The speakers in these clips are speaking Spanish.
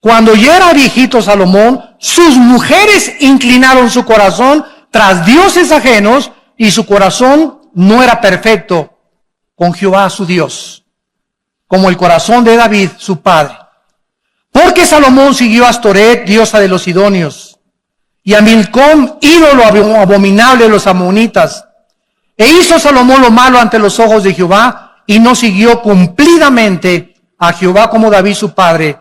Cuando ya era viejito Salomón, sus mujeres inclinaron su corazón tras dioses ajenos y su corazón no era perfecto con Jehová su Dios, como el corazón de David su padre. Porque Salomón siguió a Astoret, diosa de los sidonios, y a Milcom, ídolo abominable de los amonitas. E hizo Salomón lo malo ante los ojos de Jehová y no siguió cumplidamente a Jehová como David su padre.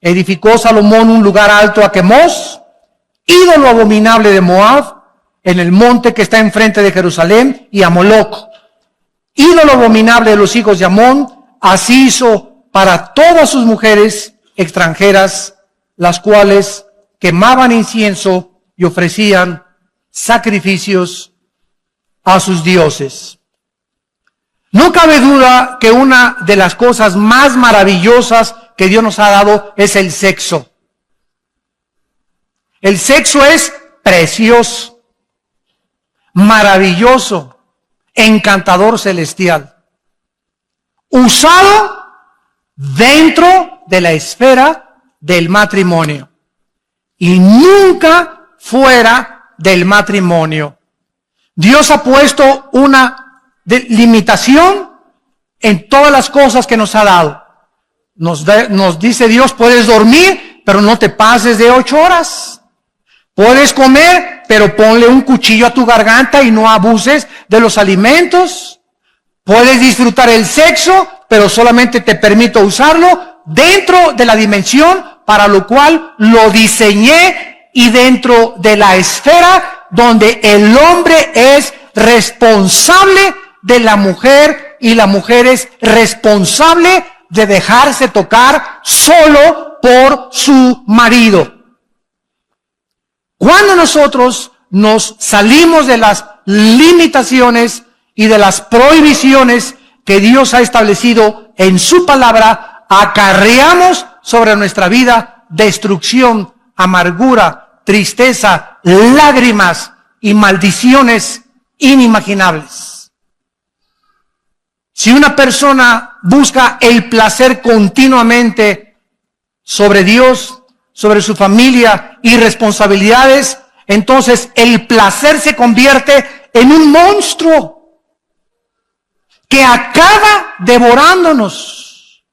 Edificó Salomón un lugar alto a Quemos, ídolo abominable de Moab, en el monte que está enfrente de Jerusalén, y a Moloc, ídolo abominable de los hijos de Amón. Así hizo para todas sus mujeres extranjeras, las cuales quemaban incienso y ofrecían sacrificios a sus dioses. No cabe duda que una de las cosas más maravillosas que Dios nos ha dado es el sexo. El sexo es precioso, maravilloso, encantador, celestial, usado dentro de la esfera del matrimonio y nunca fuera del matrimonio. Dios ha puesto una limitación en todas las cosas que nos ha dado. Nos dice Dios, puedes dormir, pero no te pases de 8 horas. Puedes comer, pero ponle un cuchillo a tu garganta y no abuses de los alimentos. Puedes disfrutar el sexo, pero solamente te permito usarlo dentro de la dimensión para lo cual lo diseñé y dentro de la esfera donde el hombre es responsable de la mujer y la mujer es responsable de dejarse tocar solo por su marido. Cuando nosotros nos salimos de las limitaciones y de las prohibiciones que Dios ha establecido en su palabra, acarreamos sobre nuestra vida destrucción, amargura, tristeza, lágrimas y maldiciones inimaginables. Si una persona busca el placer continuamente sobre Dios, sobre su familia y responsabilidades, entonces el placer se convierte en un monstruo que acaba devorándonos.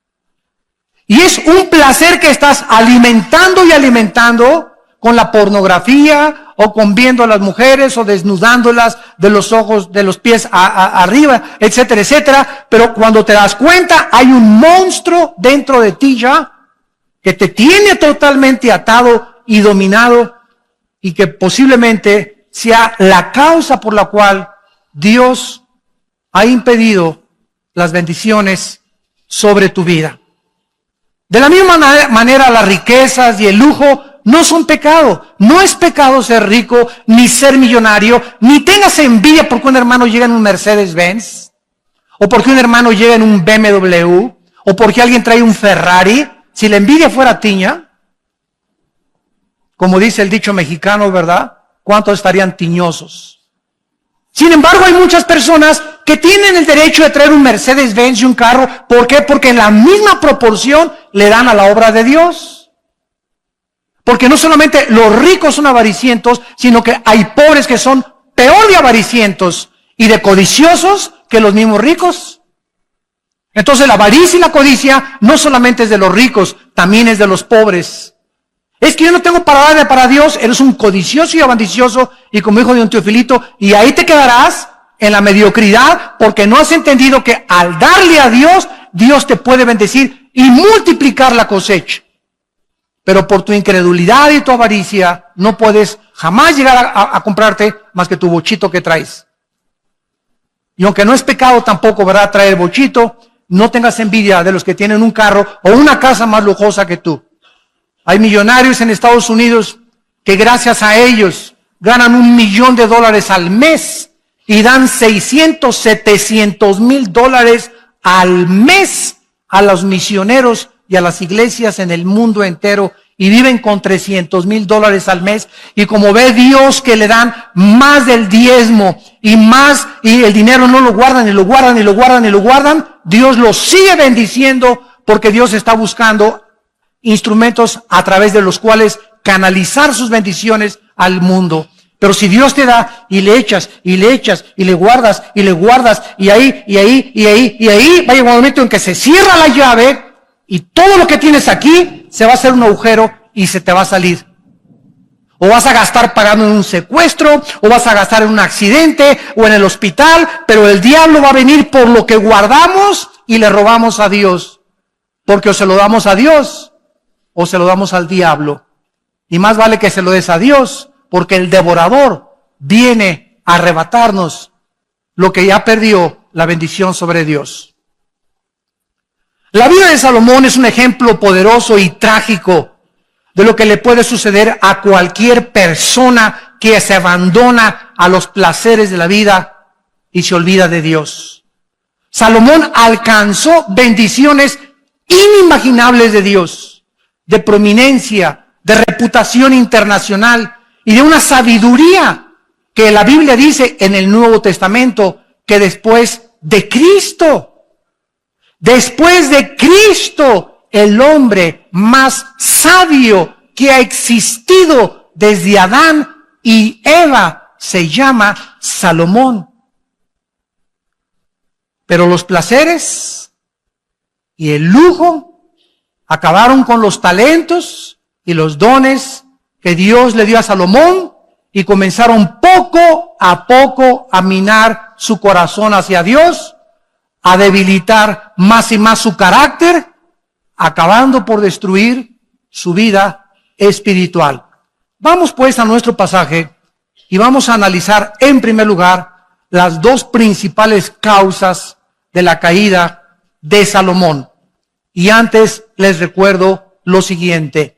Y es un placer que estás alimentando y alimentando con la pornografía o con viendo a las mujeres o desnudándolas de los ojos, de los pies arriba, etcétera, etcétera. Pero cuando te das cuenta, hay un monstruo dentro de ti ya que te tiene totalmente atado y dominado y que posiblemente sea la causa por la cual Dios ha impedido las bendiciones sobre tu vida. De la misma manera, las riquezas y el lujo no son pecado. No es pecado ser rico, ni ser millonario, ni tengas envidia porque un hermano llega en un Mercedes-Benz, o porque un hermano llega en un BMW, o porque alguien trae un Ferrari. Si la envidia fuera tiña, como dice el dicho mexicano, ¿verdad? ¿Cuántos estarían tiñosos? Sin embargo, hay muchas personas que tienen el derecho de traer un Mercedes-Benz y un carro. ¿Por qué? Porque en la misma proporción le dan a la obra de Dios. Porque no solamente los ricos son avaricientos, sino que hay pobres que son peor de avaricientos y de codiciosos que los mismos ricos. Entonces la avaricia y la codicia no solamente es de los ricos, también es de los pobres. Es que yo no tengo para darle para Dios, eres un codicioso y ambicioso, y como dijo de un Teofilito, y ahí te quedarás en la mediocridad, porque no has entendido que al darle a Dios, Dios te puede bendecir y multiplicar la cosecha. Pero por tu incredulidad y tu avaricia, no puedes jamás llegar a comprarte más que tu bochito que traes. Y aunque no es pecado tampoco, ¿verdad?, traer bochito, no tengas envidia de los que tienen un carro o una casa más lujosa que tú. Hay millonarios en Estados Unidos que gracias a ellos ganan $1 millón al mes y dan 600, 700 mil dólares al mes a los misioneros y a las iglesias en el mundo entero, y viven con 300 mil dólares al mes. Y como ve Dios que le dan más del diezmo y más, y el dinero no lo guardan y lo guardan y lo guardan y lo guardan, Dios los sigue bendiciendo porque Dios está buscando instrumentos a través de los cuales canalizar sus bendiciones al mundo. Pero si Dios te da y le echas, y le echas, y le guardas, y ahí, va a llegar un momento en que se cierra la llave y todo lo que tienes aquí se va a hacer un agujero y se te va a salir. O vas a gastar pagando en un secuestro, o vas a gastar en un accidente, o en el hospital, pero el diablo va a venir por lo que guardamos y le robamos a Dios. Porque o se lo damos a Dios, o se lo damos al diablo. Y más vale que se lo des a Dios, porque el devorador viene a arrebatarnos lo que ya perdió la bendición sobre Dios. La vida de Salomón es un ejemplo poderoso y trágico de lo que le puede suceder a cualquier persona que se abandona a los placeres de la vida y se olvida de Dios. Salomón alcanzó bendiciones inimaginables de Dios, de prominencia, de reputación internacional y de una sabiduría que la Biblia dice en el Nuevo Testamento que después de Cristo, el hombre más sabio que ha existido desde Adán y Eva se llama Salomón. Pero los placeres y el lujo acabaron con los talentos y los dones que Dios le dio a Salomón y comenzaron poco a poco a minar su corazón hacia Dios, a debilitar más y más su carácter, acabando por destruir su vida espiritual. Vamos pues a nuestro pasaje y vamos a analizar en primer lugar las dos principales causas de la caída de Salomón. Y antes les recuerdo lo siguiente.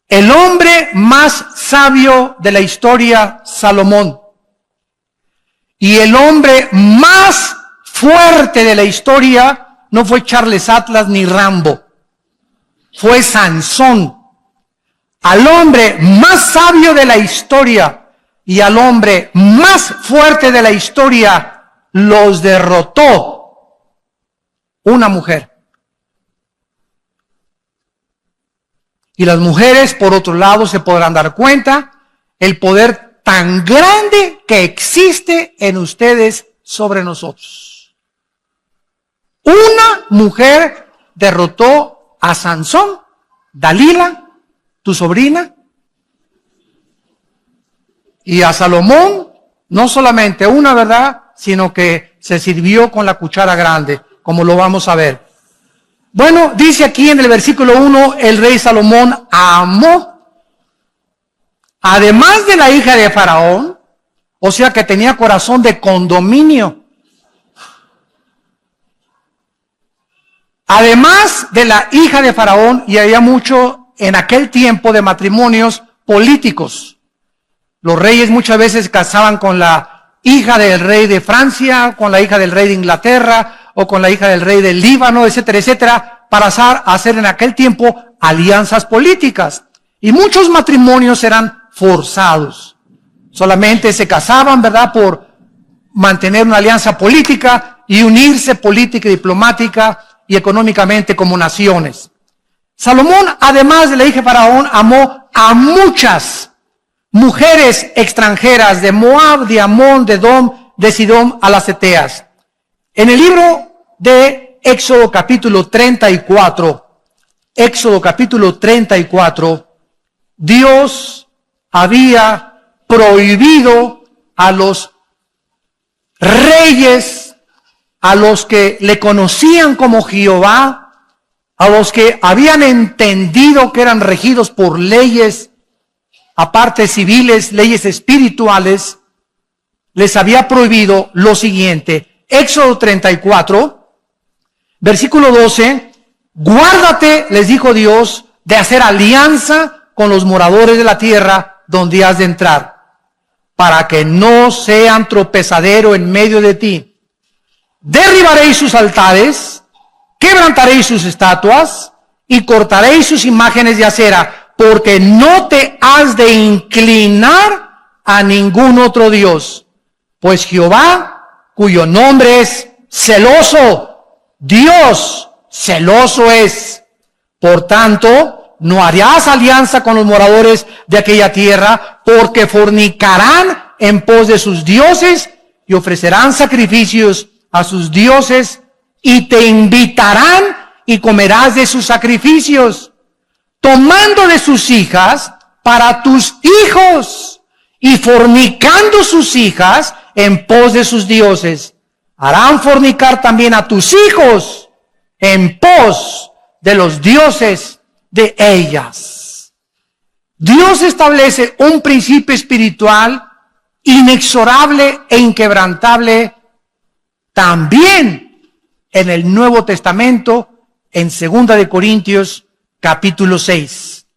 El hombre más sabio de la historia, Salomón, y el hombre más fuerte de la historia no fue Charles Atlas ni Rambo, fue Sansón. Al hombre más sabio de la historia y al hombre más fuerte de la historia los derrotó una mujer. Y las mujeres, por otro lado, se podrán dar cuenta el poder tan grande que existe en ustedes sobre nosotros. Una mujer derrotó a Sansón, Dalila, tu sobrina, y a Salomón, no solamente una, ¿verdad?, sino que se sirvió con la cuchara grande, como lo vamos a ver. Bueno, dice aquí en el versículo 1, el rey Salomón amó, además de la hija de Faraón, o sea que tenía corazón de condominio. Además de la hija de Faraón, y había mucho en aquel tiempo de matrimonios políticos. Los reyes muchas veces casaban con la hija del rey de Francia, con la hija del rey de Inglaterra, o con la hija del rey del Líbano, etcétera, etcétera, para hacer en aquel tiempo alianzas políticas. Y muchos matrimonios eran forzados. Solamente se casaban, ¿verdad?, por mantener una alianza política y unirse política y diplomática y económicamente como naciones. Salomón, además de la hija de Faraón, amó a muchas mujeres extranjeras de Moab, de Amón, de Edom, de Sidón, a las Eteas. En el libro de Éxodo capítulo 34, Dios había prohibido a los reyes, a los que le conocían como Jehová, a los que habían entendido que eran regidos por leyes, aparte civiles, leyes espirituales, les había prohibido lo siguiente. Éxodo 34, versículo 12, guárdate, les dijo Dios, de hacer alianza con los moradores de la tierra donde has de entrar, para que no sean tropezadero en medio de ti. Derribaréis sus altares, quebrantaréis sus estatuas y cortaréis sus imágenes de acera, porque no te has de inclinar a ningún otro Dios, pues Jehová, cuyo nombre es celoso, Dios celoso es. Por tanto, no harás alianza con los moradores de aquella tierra, porque fornicarán en pos de sus dioses y ofrecerán sacrificios a sus dioses y te invitarán y comerás de sus sacrificios, tomando de sus hijas para tus hijos y fornicando sus hijas en pos de sus dioses. Harán fornicar también a tus hijos en pos de los dioses de ellas. Dios establece un principio espiritual inexorable e inquebrantable también en el Nuevo Testamento, en 2 de Corintios capítulo 6.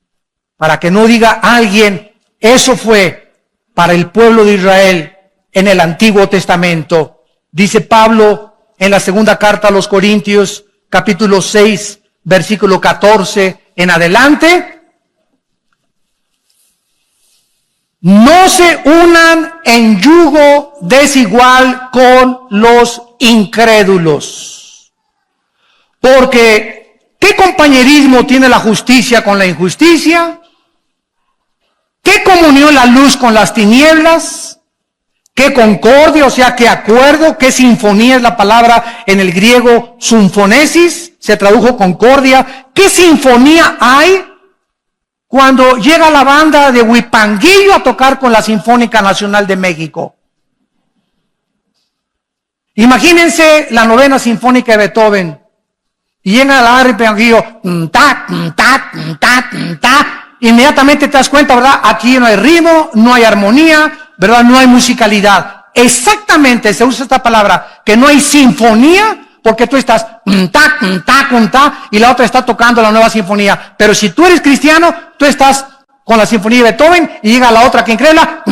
Para que no diga alguien, eso fue para el pueblo de Israel en el Antiguo Testamento. Dice Pablo en la segunda carta a los Corintios, capítulo 6, versículo 14 en adelante. No se unan en yugo desigual con los incrédulos. Porque, ¿qué compañerismo tiene la justicia con la injusticia? ¿Qué comunión la luz con las tinieblas? ¿Qué concordia, o sea, qué acuerdo? ¿Qué sinfonía es la palabra en el griego sinfonesis? Se tradujo concordia. ¿Qué sinfonía hay cuando llega la banda de Huipanguillo a tocar con la Sinfónica Nacional de México? Imagínense la novena sinfónica de Beethoven. Y llega la banda de Huipanguillo, inmediatamente te das cuenta, ¿verdad? Aquí no hay ritmo, no hay armonía, ¿verdad? No hay musicalidad. Exactamente, se usa esta palabra, que no hay sinfonía, porque tú estás y la otra está tocando la nueva sinfonía. Pero si tú eres cristiano, tú estás con la sinfonía de Beethoven y llega la otra que incrédula,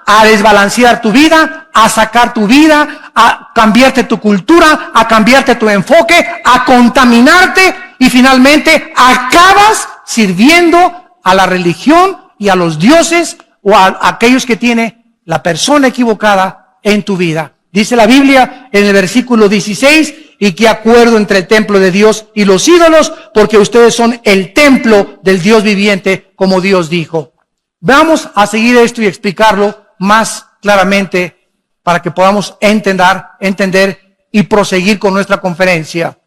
a desbalancear tu vida, a sacar tu vida, a cambiarte tu cultura, a cambiarte tu enfoque, a contaminarte y finalmente acabas sirviendo a la religión y a los dioses o a aquellos que tiene la persona equivocada en tu vida. Dice la Biblia en el versículo 16, y qué acuerdo entre el templo de Dios y los ídolos, porque ustedes son el templo del Dios viviente, como Dios dijo. Vamos a seguir esto y explicarlo más claramente para que podamos entender y proseguir con nuestra conferencia.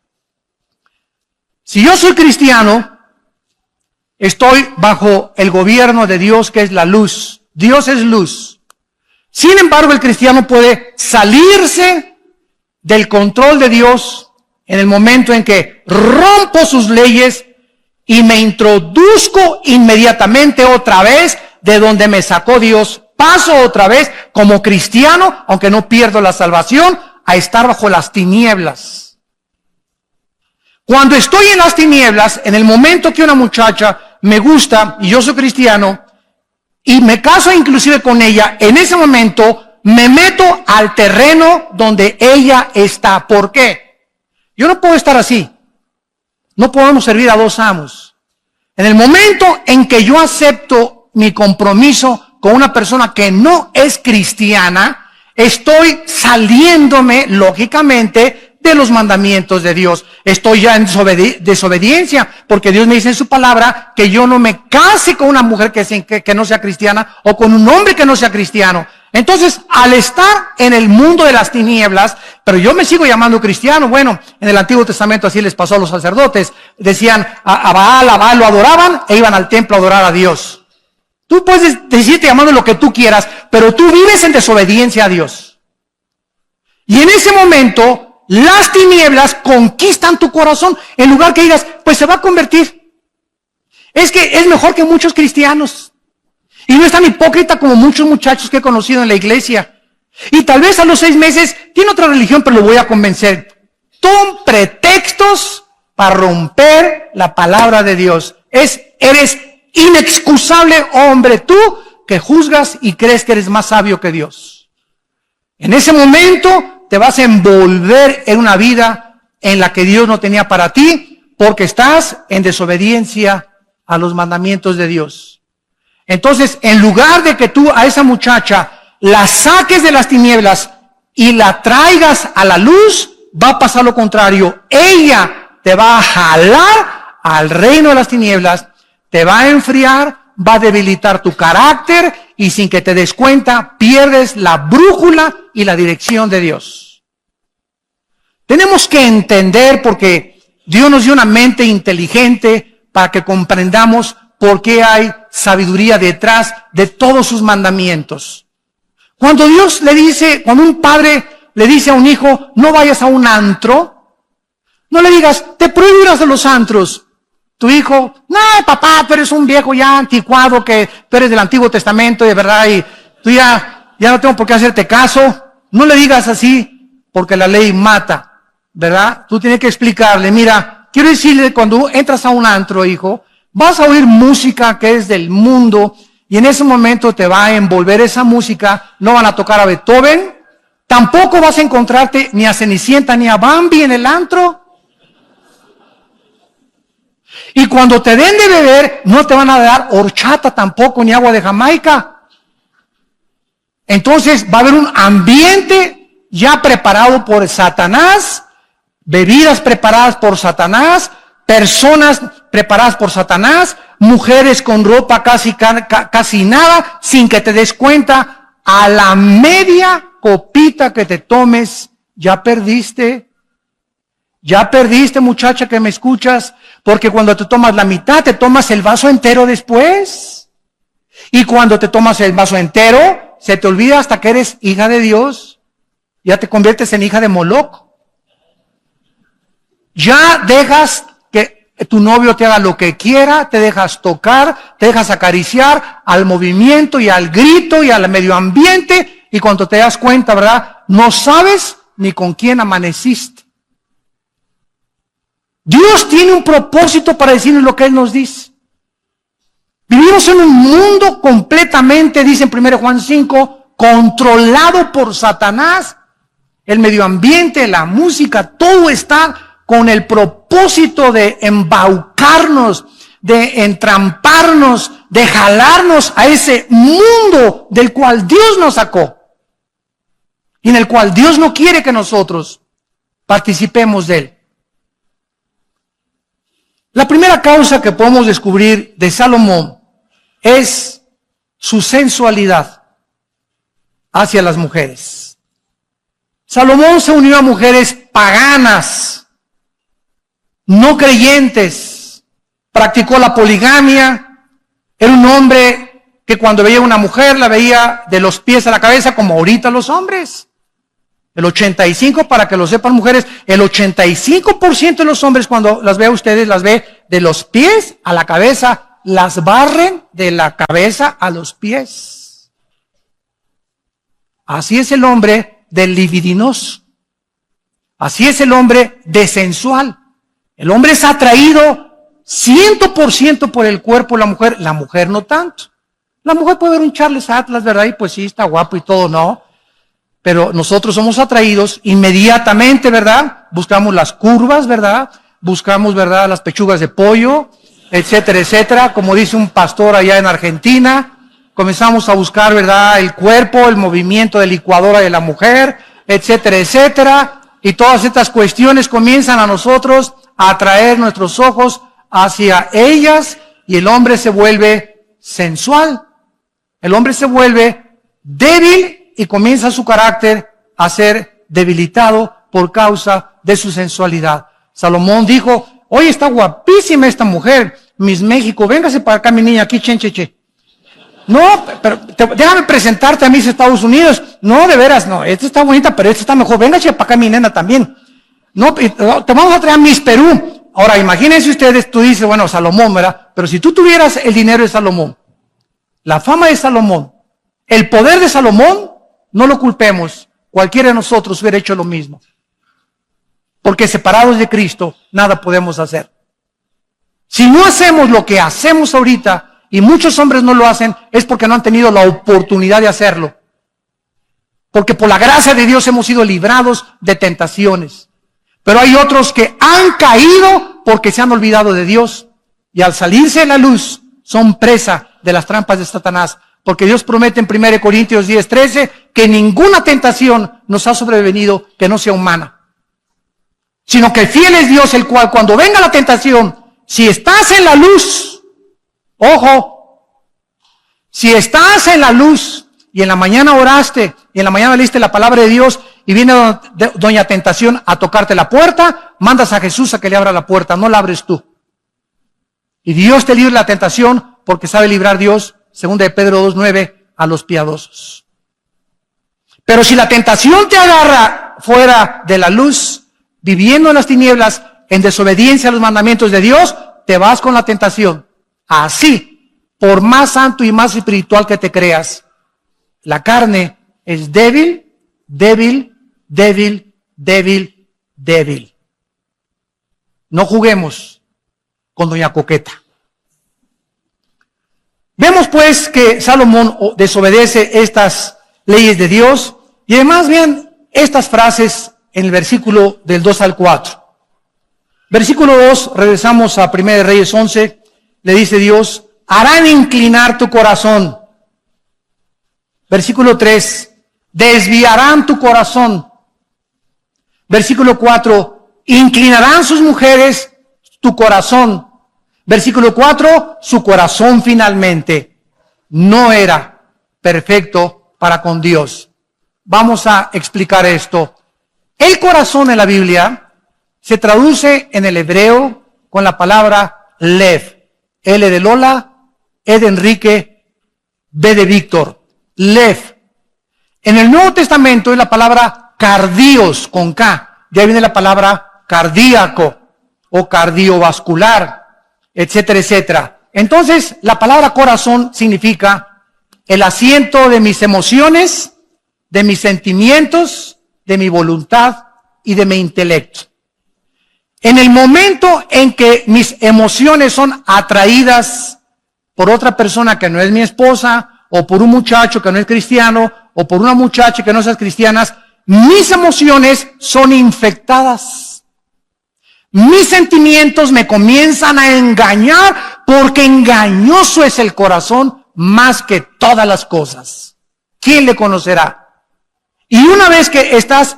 Si yo soy cristiano, estoy bajo el gobierno de Dios, que es la luz. Dios es luz. Sin embargo, el cristiano puede salirse del control de Dios en el momento en que rompo sus leyes y me introduzco inmediatamente otra vez de donde me sacó Dios. Paso otra vez como cristiano, aunque no pierdo la salvación, a estar bajo las tinieblas. Cuando estoy en las tinieblas, en el momento que una muchacha me gusta y yo soy cristiano, y me caso inclusive con ella, en ese momento me meto al terreno donde ella está. ¿Por qué? Yo no puedo estar así. No podemos servir a dos amos. En el momento en que yo acepto mi compromiso con una persona que no es cristiana, estoy saliéndome, lógicamente, de los mandamientos de Dios. Estoy ya en desobediencia, porque Dios me dice en su palabra que yo no me case con una mujer que no sea cristiana o con un hombre que no sea cristiano. Entonces, al estar en el mundo de las tinieblas, pero yo me sigo llamando cristiano. Bueno, en el Antiguo Testamento así les pasó a los sacerdotes. Decían a Baal lo adoraban e iban al templo a adorar a Dios. Tú puedes decirte llamando lo que tú quieras, pero tú vives en desobediencia a Dios. Y en ese momento, las tinieblas conquistan tu corazón, en lugar que digas, pues se va a convertir. Es que es mejor que muchos cristianos. Y no es tan hipócrita como muchos muchachos que he conocido en la iglesia. Y tal vez a los 6 meses tiene otra religión, pero lo voy a convencer. Son pretextos para romper la palabra de Dios. Eres inexcusable, hombre, tú que juzgas y crees que eres más sabio que Dios. En ese momento te vas a envolver en una vida en la que Dios no tenía para ti, porque estás en desobediencia a los mandamientos de Dios. Entonces, en lugar de que tú a esa muchacha la saques de las tinieblas y la traigas a la luz, va a pasar lo contrario. Ella te va a jalar al reino de las tinieblas, te va a enfriar, va a debilitar tu carácter y sin que te des cuenta pierdes la brújula y la dirección de Dios. Tenemos que entender, porque Dios nos dio una mente inteligente para que comprendamos por qué hay sabiduría detrás de todos sus mandamientos. Cuando Dios le dice, cuando un padre le dice a un hijo, no vayas a un antro, no le digas, te prohíbo ir a los antros. Tu hijo, no, papá, tú eres un viejo ya anticuado, que tú eres del Antiguo Testamento, de verdad, y tú ya no tengo por qué hacerte caso. No le digas así, porque la ley mata, ¿verdad? Tú tienes que explicarle, mira, quiero decirle, cuando entras a un antro, hijo, vas a oír música que es del mundo, y en ese momento te va a envolver esa música, no van a tocar a Beethoven, tampoco vas a encontrarte ni a Cenicienta ni a Bambi en el antro. Y cuando te den de beber, no te van a dar horchata tampoco, ni agua de Jamaica. Entonces va a haber un ambiente ya preparado por Satanás, bebidas preparadas por Satanás, personas preparadas por Satanás, mujeres con ropa casi nada, sin que te des cuenta, a la media copita que te tomes, ya perdiste. Ya perdiste, muchacha que me escuchas, porque cuando te tomas la mitad, te tomas el vaso entero después. Y cuando te tomas el vaso entero, se te olvida hasta que eres hija de Dios. Ya te conviertes en hija de Moloch. Ya dejas que tu novio te haga lo que quiera, te dejas tocar, te dejas acariciar al movimiento y al grito y al medio ambiente. Y cuando te das cuenta, ¿verdad? No sabes ni con quién amaneciste. Dios tiene un propósito para decirnos lo que Él nos dice. Vivimos en un mundo completamente, dice en 1 Juan 5, controlado por Satanás. El medio ambiente, la música, todo está con el propósito de embaucarnos, de entramparnos, de jalarnos a ese mundo del cual Dios nos sacó. Y en el cual Dios no quiere que nosotros participemos de él. La primera causa que podemos descubrir de Salomón es su sensualidad hacia las mujeres. Salomón se unió a mujeres paganas, no creyentes, practicó la poligamia, era un hombre que cuando veía a una mujer la veía de los pies a la cabeza como ahorita los hombres. El 85%, para que lo sepan mujeres, el 85% de los hombres cuando las ve a ustedes, las ve de los pies a la cabeza, las barren de la cabeza a los pies. Así es el hombre del libidinoso. Así es el hombre desensual. El hombre es atraído 100% por el cuerpo de la mujer no tanto. La mujer puede ver un Charles Atlas, ¿verdad? Y pues sí, está guapo y todo, ¿no? Pero nosotros somos atraídos inmediatamente, ¿verdad? Buscamos las curvas, ¿verdad? Buscamos, ¿verdad? Las pechugas de pollo, etcétera, etcétera. Como dice un pastor allá en Argentina, comenzamos a buscar, ¿verdad? El cuerpo, el movimiento de licuadora de la mujer, etcétera, etcétera. Y todas estas cuestiones comienzan a nosotros a atraer nuestros ojos hacia ellas y el hombre se vuelve sensual. El hombre se vuelve débil y comienza su carácter a ser debilitado por causa de su sensualidad. Salomón dijo, oye, está guapísima esta mujer, Miss México, véngase para acá mi niña, aquí, chencheche. No, pero déjame presentarte a Miss Estados Unidos. No, de veras, no, esta está bonita, pero esta está mejor, véngase para acá mi nena también. No, te vamos a traer a Miss Perú. Ahora, imagínense ustedes, tú dices, bueno, Salomón, ¿verdad? Pero si tú tuvieras el dinero de Salomón, la fama de Salomón, el poder de Salomón, no lo culpemos, cualquiera de nosotros hubiera hecho lo mismo. Porque separados de Cristo, nada podemos hacer. Si no hacemos lo que hacemos ahorita, y muchos hombres no lo hacen, es porque no han tenido la oportunidad de hacerlo. Porque por la gracia de Dios hemos sido librados de tentaciones. Pero hay otros que han caído porque se han olvidado de Dios. Y al salirse de la luz, son presa de las trampas de Satanás. Porque Dios promete en 1 Corintios 10:13 que ninguna tentación nos ha sobrevenido que no sea humana. sino que fiel es Dios, el cual cuando venga la tentación, si estás en la luz, ojo, si estás en la luz y en la mañana oraste y en la mañana leíste la palabra de Dios y viene doña tentación a tocarte la puerta, mandas a Jesús a que le abra la puerta, no la abres tú. Y Dios te libre la tentación porque sabe librar Dios, 2 de Pedro 2:9, a los piadosos. Pero si la tentación te agarra fuera de la luz, viviendo en las tinieblas, en desobediencia a los mandamientos de Dios, te vas con la tentación. Así, por más santo y más espiritual que te creas, la carne es débil, débil, débil, débil, débil. No juguemos con doña Coqueta. Vemos pues que Salomón desobedece estas leyes de Dios y además vean estas frases en el versículo del 2 al 4. Versículo 2, regresamos a 1 Reyes 11, le dice Dios, harán inclinar tu corazón. Versículo 3, desviarán tu corazón. Versículo 4, inclinarán sus mujeres tu corazón. Versículo 4, su corazón finalmente no era perfecto para con Dios. Vamos a explicar esto. El corazón en la Biblia se traduce en el hebreo con la palabra lev. L de Lola, E de Enrique, B de Víctor. Lev. En el Nuevo Testamento es la palabra cardios con K. De ahí viene la palabra cardíaco o cardiovascular, etcétera, etcétera. Entonces, la palabra corazón significa el asiento de mis emociones, de mis sentimientos, de mi voluntad y de mi intelecto. En el momento en que mis emociones son atraídas por otra persona que no es mi esposa, o por un muchacho que no es cristiano, o por una muchacha que no es cristiana, mis emociones son infectadas. Mis sentimientos me comienzan a engañar porque engañoso es el corazón más que todas las cosas. ¿Quién le conocerá? Y una vez que estás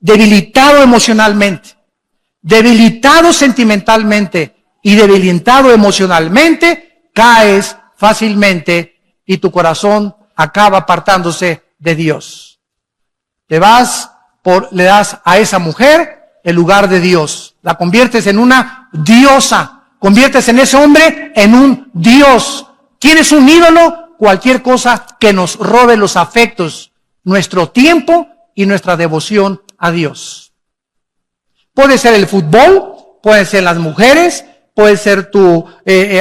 debilitado emocionalmente, debilitado sentimentalmente y debilitado emocionalmente, caes fácilmente y tu corazón acaba apartándose de Dios. Le das a esa mujer el lugar de Dios. La conviertes en una diosa. Conviertes en ese hombre en un Dios. ¿Quién es un ídolo? Cualquier cosa que nos robe los afectos, nuestro tiempo y nuestra devoción a Dios. Puede ser el fútbol, puede ser las mujeres, puede ser tu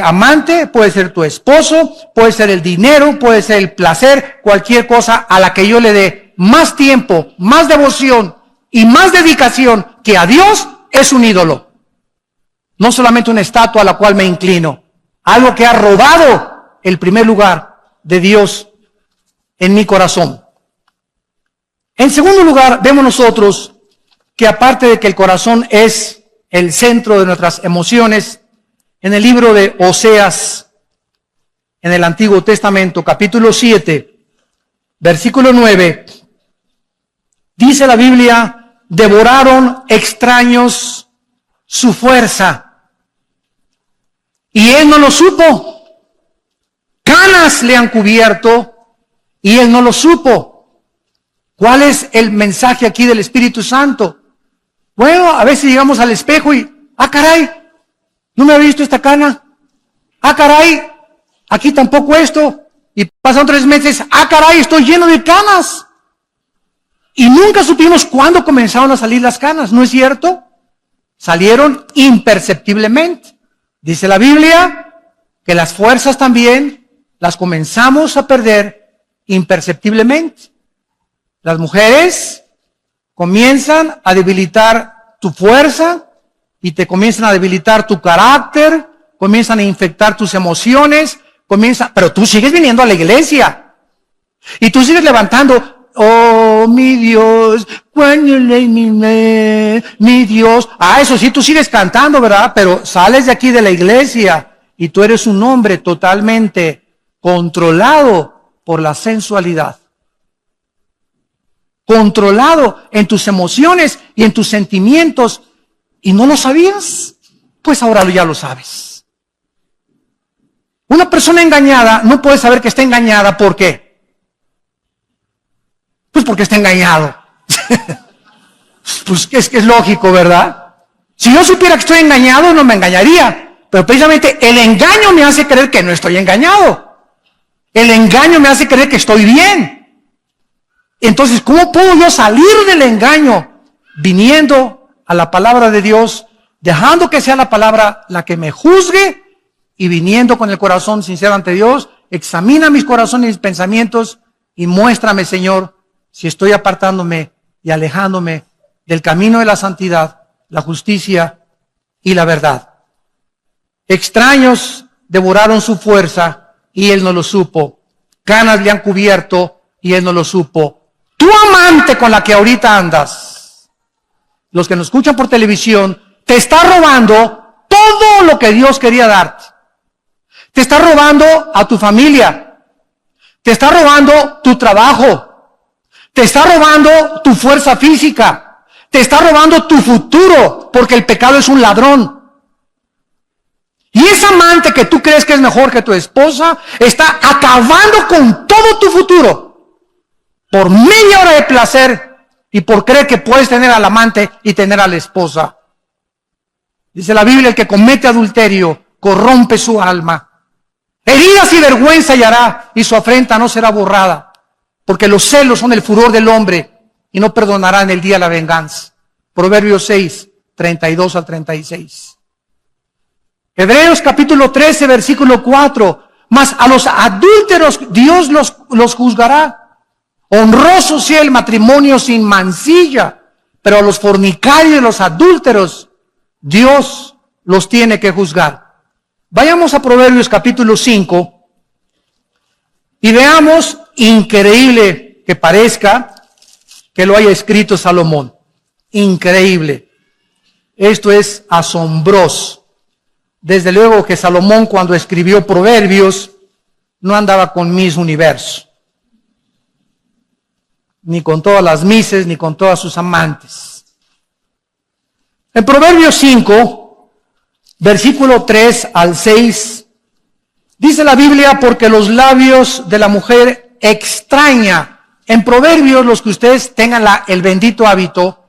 amante, puede ser tu esposo, puede ser el dinero, puede ser el placer, cualquier cosa a la que yo le dé más tiempo, más devoción y más dedicación que a Dios es un ídolo. No solamente una estatua a la cual me inclino, algo que ha robado el primer lugar de Dios en mi corazón. En segundo lugar, vemos nosotros que aparte de que el corazón es el centro de nuestras emociones, en el libro de Oseas, en el Antiguo Testamento, capítulo 7, versículo 9, dice la Biblia, devoraron extraños su fuerza, y él no lo supo. Canas le han cubierto, y él no lo supo. ¿Cuál es el mensaje aquí del Espíritu Santo? Bueno, a veces llegamos al espejo y, caray, no me había visto esta cana. Caray, aquí tampoco esto. Y pasan 3 meses, caray, estoy lleno de canas. Y nunca supimos cuándo comenzaron a salir las canas, ¿no es cierto? Salieron imperceptiblemente. Dice la Biblia que las fuerzas también las comenzamos a perder imperceptiblemente. Las mujeres comienzan a debilitar tu fuerza y te comienzan a debilitar tu carácter, comienzan a infectar tus emociones, pero tú sigues viniendo a la iglesia y tú sigues levantando, oh mi Dios, mi Dios, eso sí, tú sigues cantando, ¿verdad? Pero sales de aquí de la iglesia y tú eres un hombre totalmente controlado por la sensualidad. controlado en tus emociones y en tus sentimientos, y no lo sabías, pues ahora ya lo sabes. Una persona engañada no puede saber que está engañada. ¿Por qué? Pues porque está engañado. Pues es que es lógico, ¿verdad? Si yo supiera que estoy engañado, no me engañaría. Pero precisamente el engaño me hace creer que no estoy engañado. El engaño me hace creer que estoy bien. Entonces, ¿cómo puedo yo salir del engaño? Viniendo a la palabra de Dios, dejando que sea la palabra la que me juzgue, y viniendo con el corazón sincero ante Dios. Examina mis corazones y mis pensamientos y muéstrame, Señor, si estoy apartándome y alejándome del camino de la santidad, la justicia y la verdad. Extraños devoraron su fuerza y él no lo supo. Canas le han cubierto y él no lo supo. Tu amante con la que ahorita andas, los que nos escuchan por televisión, te está robando todo lo que Dios quería darte. Te está robando a tu familia. Te está robando tu trabajo. Te está robando tu fuerza física. Te está robando tu futuro, porque el pecado es un ladrón. Y esa amante que tú crees que es mejor que tu esposa, está acabando con todo tu futuro por media hora de placer y por creer que puedes tener al amante y tener a la esposa. Dice la Biblia, el que comete adulterio corrompe su alma. Heridas y vergüenza hallará, y su afrenta no será borrada, porque los celos son el furor del hombre, y no perdonará en el día la venganza. Proverbios 6, 32 al 36. Hebreos capítulo 13, versículo 4. Mas a los adúlteros Dios los juzgará. Honroso sea el matrimonio sin mancilla, pero a los fornicarios y los adúlteros Dios los tiene que juzgar. Vayamos a Proverbios capítulo 5 y veamos, increíble que parezca, que lo haya escrito Salomón. Increíble. Esto es asombroso. Desde luego que Salomón, cuando escribió Proverbios, no andaba con Miss Universo, ni con todas las mises, ni con todas sus amantes. En Proverbios 5, versículo 3 al 6, dice la Biblia, porque los labios de la mujer extraña. En Proverbios, los que ustedes tengan el bendito hábito,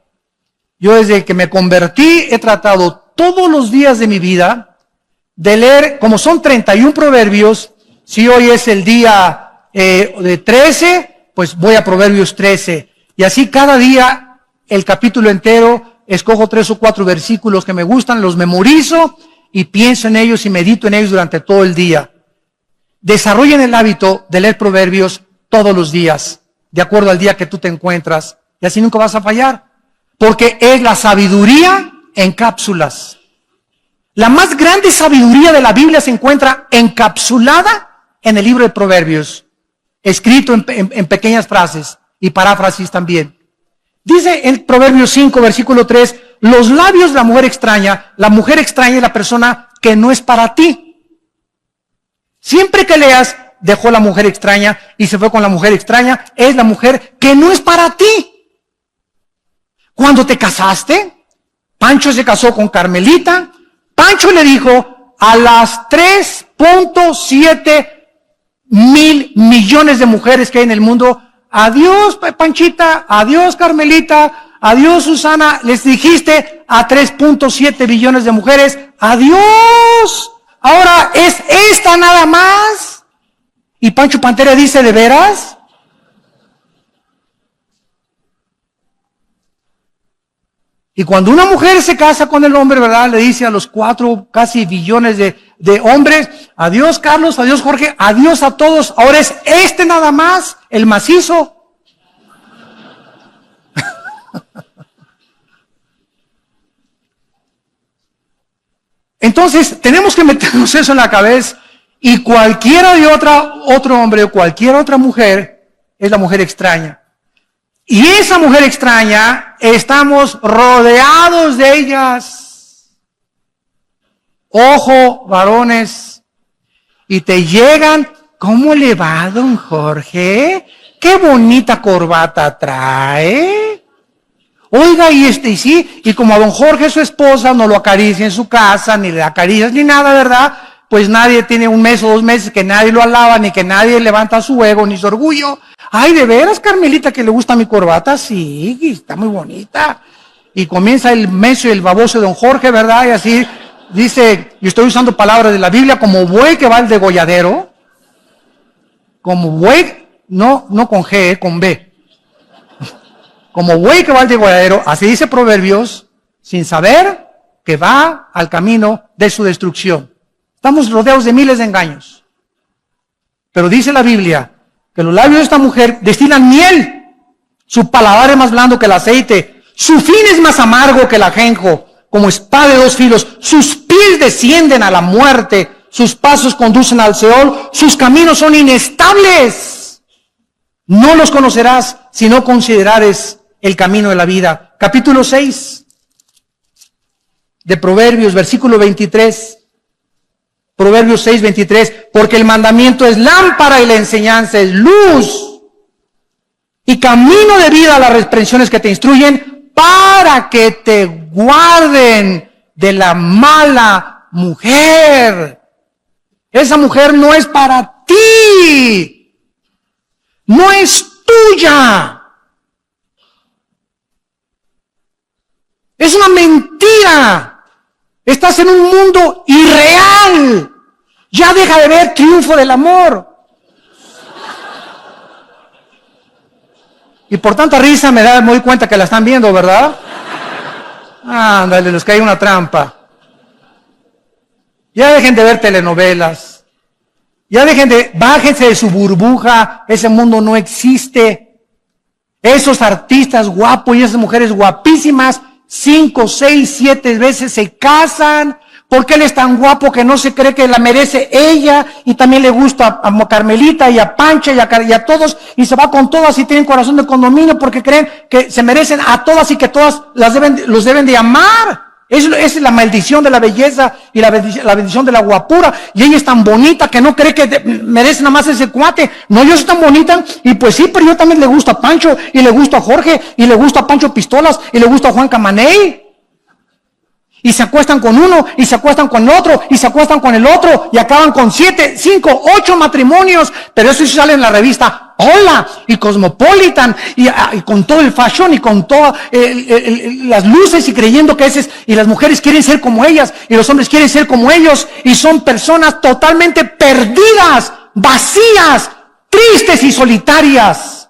yo desde que me convertí he tratado todos los días de mi vida de leer, como son 31 proverbios, si hoy es el día de 13, pues voy a Proverbios 13. Y así cada día el capítulo entero, escojo 3 o 4 versículos que me gustan, los memorizo y pienso en ellos y medito en ellos durante todo el día. Desarrollen el hábito de leer proverbios todos los días, de acuerdo al día que tú te encuentras, y así nunca vas a fallar. Porque es la sabiduría en cápsulas. La más grande sabiduría de la Biblia se encuentra encapsulada en el libro de Proverbios, escrito en pequeñas frases y paráfrasis también. Dice en Proverbios 5, versículo 3, los labios de la mujer extraña es la persona que no es para ti. Siempre que leas, dejó la mujer extraña y se fue con la mujer extraña, es la mujer que no es para ti. Cuando te casaste, Pancho se casó con Carmelita. Pancho le dijo a las 3.7 mil millones de mujeres que hay en el mundo, adiós Panchita, adiós Carmelita, adiós Susana. Les dijiste a 3.7 billones de mujeres, adiós. Ahora es esta nada más. Y Pancho Pantera dice, ¿de veras? Y cuando una mujer se casa con el hombre, ¿verdad? Le dice a los 4 casi billones de hombres, adiós Carlos, adiós Jorge, adiós a todos. Ahora es este nada más, el macizo. Entonces, tenemos que meternos eso en la cabeza, y cualquiera de otro hombre o cualquier otra mujer es la mujer extraña. Y esa mujer extraña, estamos rodeados de ellas. Ojo, varones, y te llegan, ¿cómo le va, don Jorge? qué bonita corbata trae. Oiga, y sí, y como a don Jorge, su esposa, no lo acaricia en su casa, ni le acaricias ni nada, ¿verdad? Pues nadie tiene 1 mes o 2 meses que nadie lo alaba, ni que nadie levanta su ego, ni su orgullo. Ay, ¿de veras, Carmelita, que le gusta mi corbata? Sí, está muy bonita. Y comienza el menso y el baboso de don Jorge, ¿verdad? Y así dice, yo estoy usando palabras de la Biblia, como buey que va al degolladero. Como buey, no con G, con B. Como buey que va al degolladero, así dice Proverbios, sin saber que va al camino de su destrucción. Estamos rodeados de miles de engaños. Pero dice la Biblia que los labios de esta mujer destilan miel. Su paladar es más blando que el aceite. Su fin es más amargo que el ajenjo, como espada de 2 filos. Sus pies descienden a la muerte. Sus pasos conducen al Seol. Sus caminos son inestables. No los conocerás si no considerares el camino de la vida. Capítulo 6 de Proverbios, versículo 23. Proverbios 6, 23. Porque el mandamiento es lámpara y la enseñanza es luz. Y camino de vida a las reprensiones que te instruyen, para que te guarden de la mala mujer. Esa mujer no es para ti. No es tuya. Es una mentira. Estás en un mundo irreal. Ya deja de ver Triunfo del Amor. Y por tanta risa me doy cuenta que la están viendo, ¿verdad? Ándale, les cae una trampa. Ya dejen de ver telenovelas. Ya bájense de su burbuja. Ese mundo no existe. Esos artistas guapos y esas mujeres guapísimas, 5, 6, 7 veces se casan, porque él es tan guapo que no se cree que la merece ella, y también le gusta a Carmelita y a Pancha y a todos, y se va con todas y tienen corazón de condominio porque creen que se merecen a todas y que todas los deben de amar. Esa es la maldición de la belleza y la bendición de la guapura. Y ella es tan bonita que no cree que merece nada más ese cuate. No, yo soy tan bonita, y pues sí, pero yo también le gusto a Pancho, y le gusto a Jorge, y le gusto a Pancho Pistolas, y le gusto a Juan Camaney. Y se acuestan con uno, y se acuestan con otro, y se acuestan con el otro, y acaban con 7, 5, 8 matrimonios. Pero eso sí sale en la revista Hola y Cosmopolitan, y con todo el fashion y con todas las luces, y creyendo que y las mujeres quieren ser como ellas, y los hombres quieren ser como ellos, y son personas totalmente perdidas, vacías, tristes y solitarias.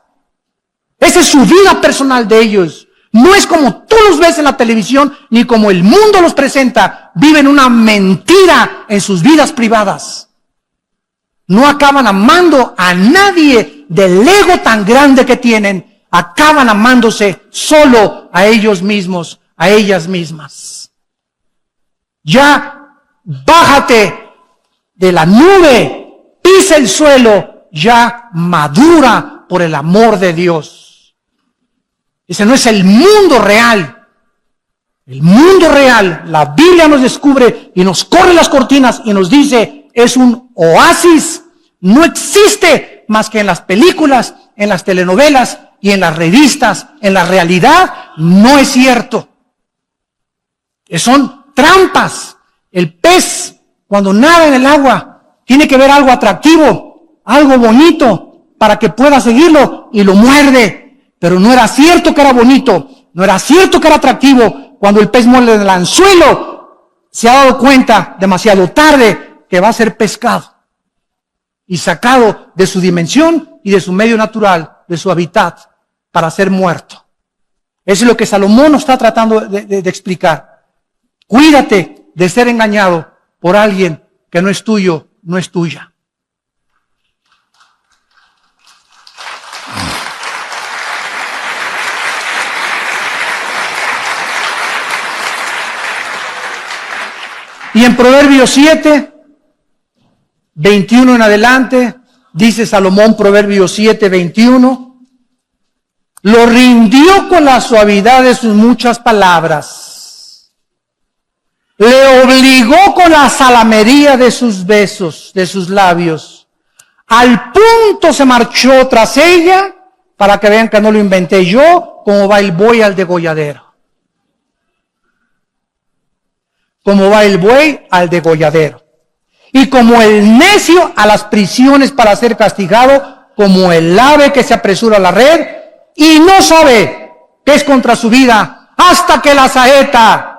Esa es su vida personal de ellos. No es como tú los ves en la televisión, ni como el mundo los presenta. Viven una mentira en sus vidas privadas. No acaban amando a nadie del ego tan grande que tienen. Acaban amándose solo a ellos mismos, a ellas mismas. Ya bájate de la nube, pisa el suelo, ya madura por el amor de Dios. Ese no es el mundo real. El mundo real, la Biblia nos descubre y nos corre las cortinas y nos dice, es un oasis. No existe más que en las películas, en las telenovelas y en las revistas. En la realidad no es cierto. Son trampas. El pez, cuando nada en el agua, tiene que ver algo atractivo, algo bonito, para que pueda seguirlo, y lo muerde. Pero no era cierto que era bonito, no era cierto que era atractivo. Cuando el pez muerde el anzuelo, se ha dado cuenta demasiado tarde que va a ser pescado y sacado de su dimensión y de su medio natural, de su hábitat, para ser muerto. Eso es lo que Salomón nos está tratando de explicar. Cuídate de ser engañado por alguien que no es tuyo, no es tuya. Y en Proverbios 7, 21 en adelante, dice Salomón, Proverbios 7, 21, lo rindió con la suavidad de sus muchas palabras, le obligó con la salamería de sus besos, de sus labios, al punto se marchó tras ella para que vean que no lo inventé yo, como va el buey al degolladero. Como va el buey al degolladero. Y como el necio a las prisiones para ser castigado, como el ave que se apresura a la red y no sabe que es contra su vida, hasta que la saeta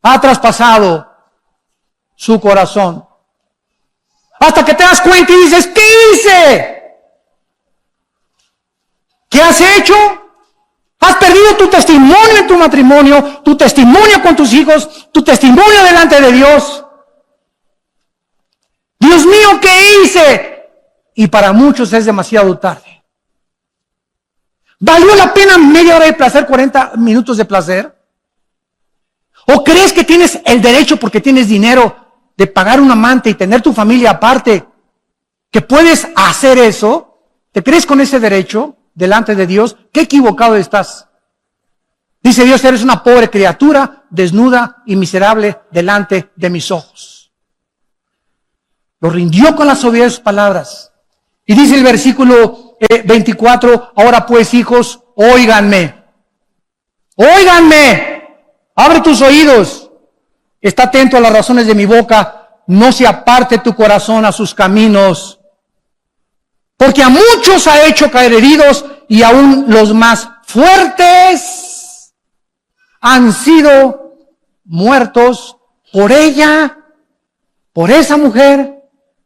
ha traspasado su corazón. Hasta que te das cuenta y dices, ¿qué hice? ¿Qué has hecho? Has perdido tu testimonio en tu matrimonio, tu testimonio con tus hijos, tu testimonio delante de Dios. Dios mío, ¿qué hice? Y para muchos es demasiado tarde. ¿Valió la pena media hora de placer, 40 minutos de placer? ¿O crees que tienes el derecho, porque tienes dinero, de pagar un amante y tener tu familia aparte, que puedes hacer eso? ¿Te crees con ese derecho delante de Dios? ¡Qué equivocado estás! Dice Dios, eres una pobre criatura, desnuda y miserable delante de mis ojos. Lo rindió con la sobriedad de sus palabras. Y dice el versículo 24, ahora pues, hijos, óiganme. Óiganme. Abre tus oídos. Está atento a las razones de mi boca. No se aparte tu corazón a sus caminos. Porque a muchos ha hecho caer heridos y aún los más fuertes han sido muertos por ella, por esa mujer,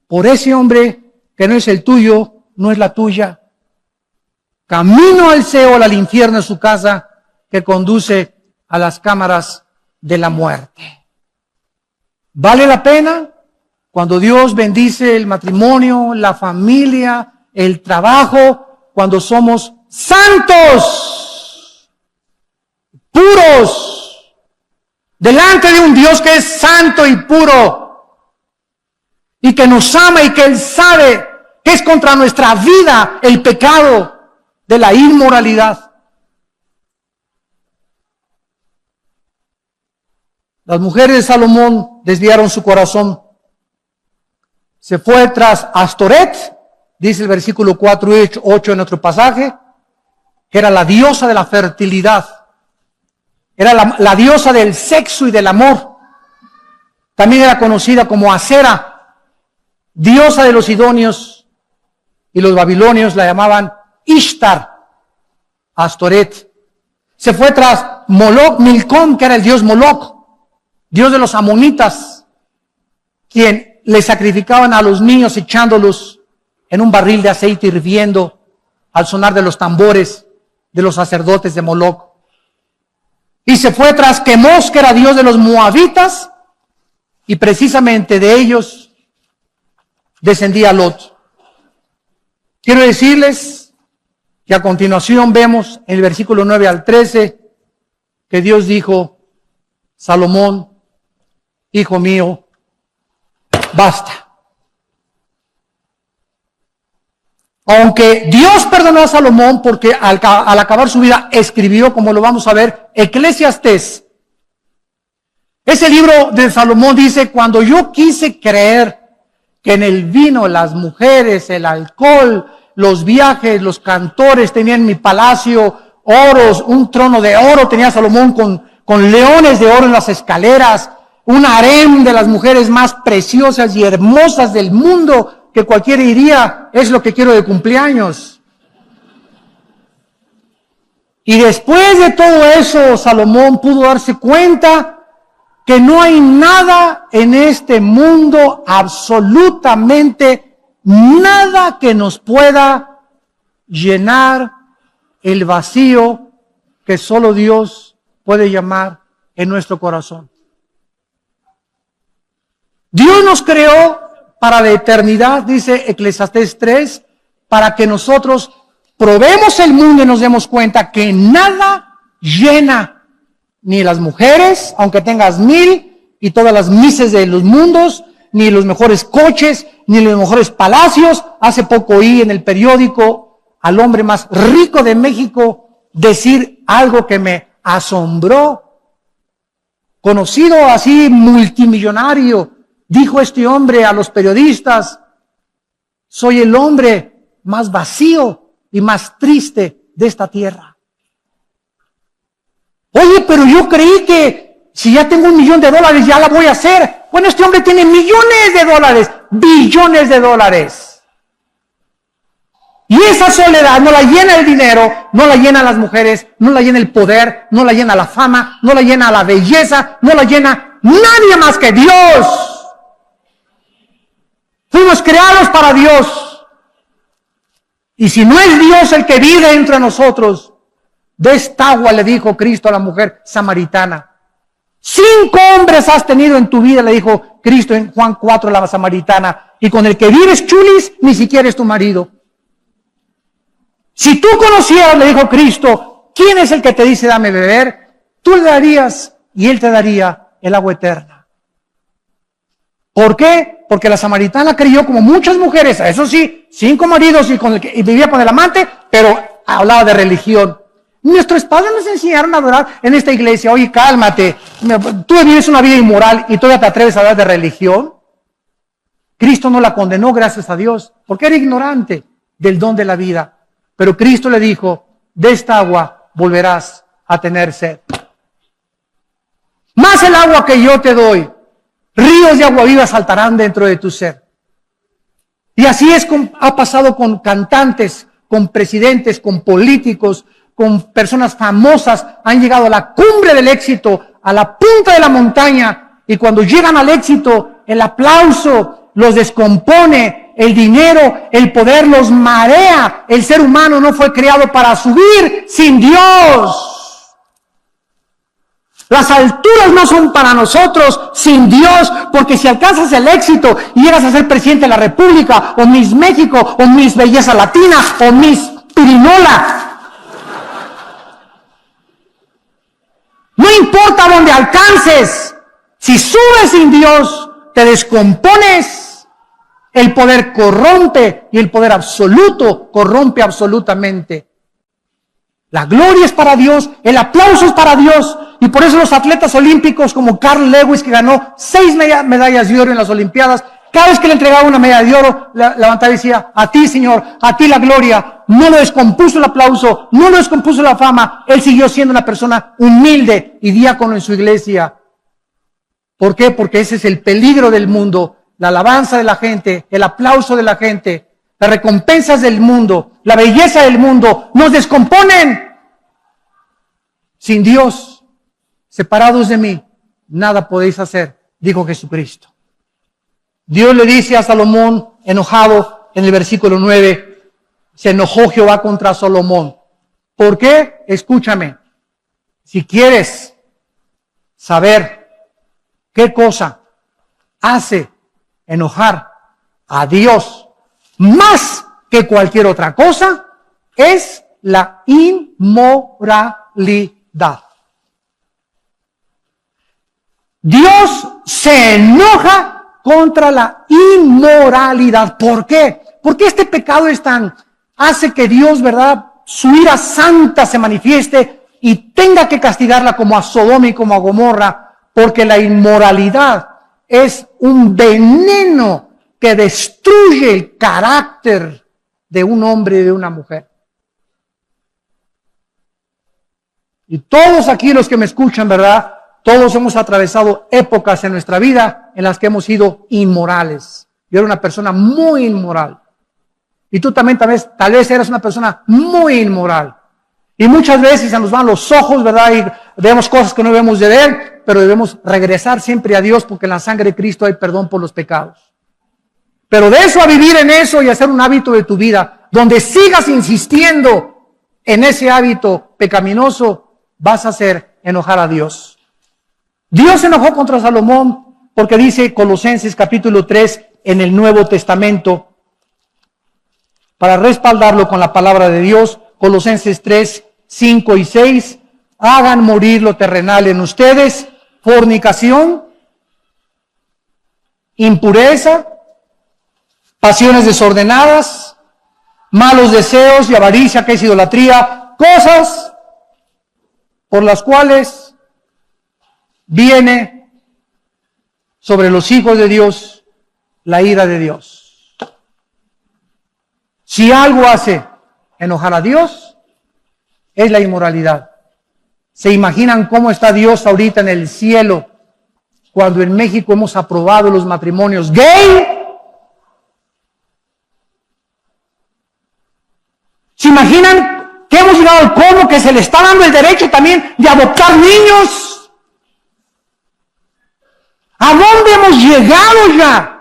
por ese hombre que no es el tuyo, no es la tuya. Camino al Seol, al infierno, es su casa, que conduce a las cámaras de la muerte. ¿Vale la pena? Cuando Dios bendice el matrimonio, la familia, el trabajo, cuando somos santos, puros, delante de un Dios que es santo y puro, y que nos ama y que Él sabe que es contra nuestra vida el pecado de la inmoralidad. Las mujeres de Salomón desviaron su corazón. Se fue tras Astoret, dice el versículo 4 y 8 en nuestro pasaje, que era la diosa de la fertilidad. Era la diosa del sexo y del amor. También era conocida como Acera, diosa de los sidonios, y los babilonios la llamaban Ishtar, Astoret. Se fue tras Moloch, Milcom, que era el dios Moloch, dios de los amonitas, quien le sacrificaban a los niños echándolos en un barril de aceite hirviendo al sonar de los tambores de los sacerdotes de Moloch. Y se fue tras Quemos, que era dios de los moabitas, y precisamente de ellos descendía Lot. Quiero decirles que a continuación vemos en el versículo 9 al 13 que Dios dijo, Salomón, hijo mío, basta. Aunque Dios perdonó a Salomón porque al acabar su vida escribió, como lo vamos a ver, Eclesiastés. Ese libro de Salomón dice, cuando yo quise creer que en el vino, las mujeres, el alcohol, los viajes, los cantores, tenían en mi palacio oros, un trono de oro tenía Salomón con leones de oro en las escaleras, un harem de las mujeres más preciosas y hermosas del mundo, que cualquiera diría, es lo que quiero de cumpleaños. Y después de todo eso, Salomón pudo darse cuenta que no hay nada en este mundo, absolutamente nada que nos pueda llenar el vacío que solo Dios puede llamar en nuestro corazón. Dios nos creó para la eternidad, dice Eclesiastés 3, para que nosotros probemos el mundo y nos demos cuenta que nada llena, ni las mujeres, aunque tengas 1000 y todas las mises de los mundos, ni los mejores coches, ni los mejores palacios. Hace poco oí en el periódico al hombre más rico de México decir algo que me asombró. Conocido así, multimillonario, dijo este hombre a los periodistas, soy el hombre más vacío y más triste de esta tierra. Oye, pero yo creí que si ya tengo $1,000,000 ya la voy a hacer. Bueno, este hombre tiene millones de dólares, billones de dólares. Y esa soledad no la llena el dinero, no la llena las mujeres, no la llena el poder, no la llena la fama, no la llena la belleza, no la llena nadie más que Dios. Fuimos creados para Dios. Y si no es Dios el que vive entre nosotros, de esta agua le dijo Cristo a la mujer samaritana. 5 hombres has tenido en tu vida, le dijo Cristo en Juan 4, la samaritana. Y con el que vives chulis, ni siquiera es tu marido. Si tú conocieras, le dijo Cristo, quién es el que te dice dame beber, tú le darías y él te daría el agua eterna. ¿Por qué? Porque la samaritana creyó como muchas mujeres, eso sí, 5 maridos y vivía con el amante, pero hablaba de religión. Nuestros padres nos enseñaron a adorar en esta iglesia. Oye, cálmate, tú vives una vida inmoral y todavía te atreves a hablar de religión. Cristo no la condenó, gracias a Dios, porque era ignorante del don de la vida. Pero Cristo le dijo, de esta agua volverás a tener sed. Más el agua que yo te doy, ríos de agua viva saltarán dentro de tu ser. Y así ha pasado con cantantes, con presidentes, con políticos, con personas famosas. Han llegado a la cumbre del éxito, a la punta de la montaña. Y cuando llegan al éxito, el aplauso los descompone. El dinero, el poder los marea. El ser humano no fue creado para subir sin Dios. Las alturas no son para nosotros sin Dios, porque si alcanzas el éxito y llegas a ser presidente de la República, o Miss México, o Miss Belleza Latina, o Miss Pirinola, no importa dónde alcances, si subes sin Dios, te descompones. El poder corrompe y el poder absoluto corrompe absolutamente. La gloria es para Dios, el aplauso es para Dios. Y por eso los atletas olímpicos como Carl Lewis, que ganó 6 medallas de oro en las Olimpiadas, cada vez que le entregaba una medalla de oro, levantaba y decía, a ti Señor, a ti la gloria. No lo descompuso el aplauso, no lo descompuso la fama. Él siguió siendo una persona humilde y diácono en su iglesia. ¿Por qué? Porque ese es el peligro del mundo. La alabanza de la gente, el aplauso de la gente, las recompensas del mundo, la belleza del mundo, nos descomponen. Sin Dios, separados de mí, nada podéis hacer, dijo Jesucristo. Dios le dice a Salomón, enojado, en el versículo 9, se enojó Jehová contra Salomón. ¿Por qué? Escúchame, si quieres saber qué cosa hace enojar a Dios más que cualquier otra cosa, es la inmoralidad. Dios se enoja contra la inmoralidad. ¿Por qué? Porque este pecado hace que Dios, ¿verdad?, su ira santa se manifieste y tenga que castigarla como a Sodoma y como a Gomorra, porque la inmoralidad es un veneno que destruye el carácter de un hombre y de una mujer. Y todos aquí los que me escuchan, ¿verdad?, todos hemos atravesado épocas en nuestra vida en las que hemos sido inmorales. Yo era una persona muy inmoral. Y tú también tal vez eras una persona muy inmoral. Y muchas veces se nos van los ojos, ¿verdad? Y vemos cosas que no debemos de ver, pero debemos regresar siempre a Dios porque en la sangre de Cristo hay perdón por los pecados. Pero de eso a vivir en eso y hacer un hábito de tu vida, donde sigas insistiendo en ese hábito pecaminoso, vas a hacer enojar a Dios. Dios se enojó contra Salomón porque dice Colosenses capítulo 3 en el Nuevo Testamento, para respaldarlo con la palabra de Dios, Colosenses 3, 5 y 6, hagan morir lo terrenal en ustedes, fornicación, impureza, pasiones desordenadas, malos deseos y avaricia, que es idolatría, cosas por las cuales viene sobre los hijos de Dios la ira de Dios. Si algo hace enojar a Dios, es la inmoralidad. ¿Se imaginan cómo está Dios ahorita en el cielo cuando en México hemos aprobado los matrimonios gay? ¿Se imaginan que hemos llegado al colmo que se le está dando el derecho también de adoptar niños? ¿A dónde hemos llegado ya?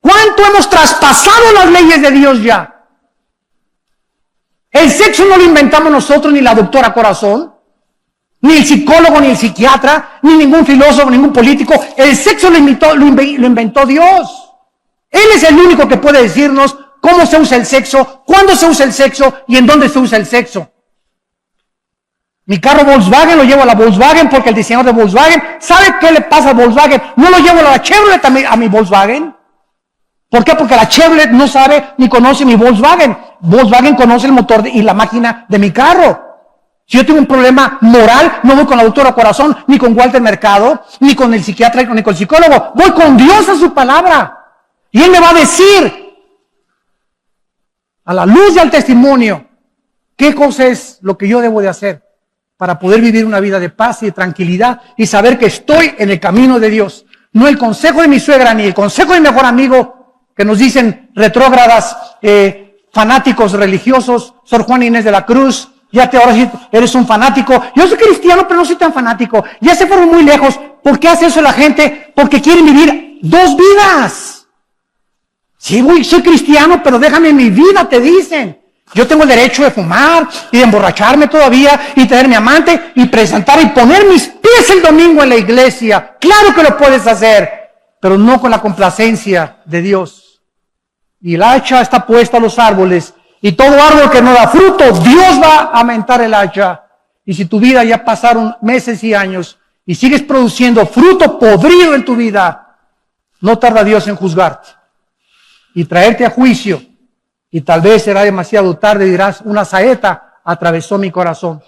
¿Cuánto hemos traspasado las leyes de Dios ya? El sexo no lo inventamos nosotros, ni la doctora Corazón, ni el psicólogo, ni el psiquiatra, ni ningún filósofo, ningún político. El sexo lo inventó Dios. Él es el único que puede decirnos cómo se usa el sexo, cuándo se usa el sexo y en dónde se usa el sexo. Mi carro Volkswagen lo llevo a la Volkswagen porque el diseñador de Volkswagen, ¿sabe qué le pasa a Volkswagen? No lo llevo a la Chevrolet a mi Volkswagen. ¿Por qué? Porque la Chevrolet no sabe ni conoce mi Volkswagen. Volkswagen conoce el motor y la máquina de mi carro. Si yo tengo un problema moral, no voy con la doctora Corazón, ni con Walter Mercado, ni con el psiquiatra, ni con el psicólogo. Voy con Dios a su palabra. Y Él me va a decir, a la luz del testimonio, qué cosa es lo que yo debo de hacer para poder vivir una vida de paz y de tranquilidad y saber que estoy en el camino de Dios. No el consejo de mi suegra, ni el consejo de mi mejor amigo, que nos dicen retrógradas, fanáticos religiosos, Sor Juana Inés de la Cruz, ahora sí eres un fanático. Yo soy cristiano, pero no soy tan fanático. Ya se fueron muy lejos. ¿Por qué hace eso la gente? Porque quieren vivir dos vidas. Sí, soy cristiano, pero déjame mi vida, te dicen. Yo tengo el derecho de fumar y de emborracharme todavía y tener mi amante y presentar y poner mis pies el domingo en la iglesia. Claro que lo puedes hacer, pero no con la complacencia de Dios. Y el hacha está puesta a los árboles, y todo árbol que no da fruto, Dios va a aumentar el hacha. Y si tu vida ya pasaron meses y años, y sigues produciendo fruto podrido en tu vida, no tarda Dios en juzgarte y traerte a juicio. Y tal vez será demasiado tarde, dirás, una saeta atravesó mi corazón.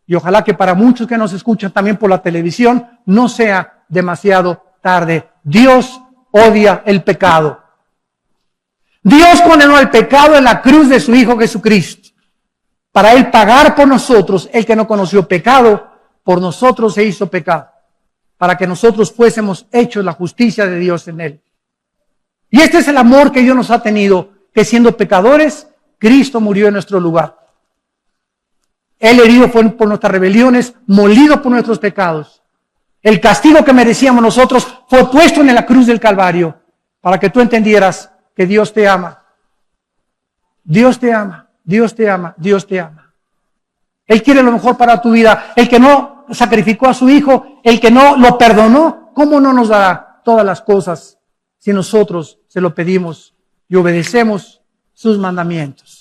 Y ojalá que para muchos que nos escuchan también por la televisión, no sea demasiado tarde. Dios odia el pecado. Dios condenó el pecado en la cruz de su Hijo Jesucristo. Para Él pagar por nosotros, el que no conoció pecado, por nosotros se hizo pecado. Para que nosotros fuésemos hechos la justicia de Dios en Él. Y este es el amor que Dios nos ha tenido, que siendo pecadores, Cristo murió en nuestro lugar. Él herido fue por nuestras rebeliones, molido por nuestros pecados. El castigo que merecíamos nosotros fue puesto en la cruz del Calvario, para que tú entendieras que Dios te ama. Dios te ama, Dios te ama, Dios te ama. Él quiere lo mejor para tu vida. El que no sacrificó a su Hijo, el que no lo perdonó, ¿cómo no nos dará todas las cosas si nosotros se lo pedimos y obedecemos sus mandamientos?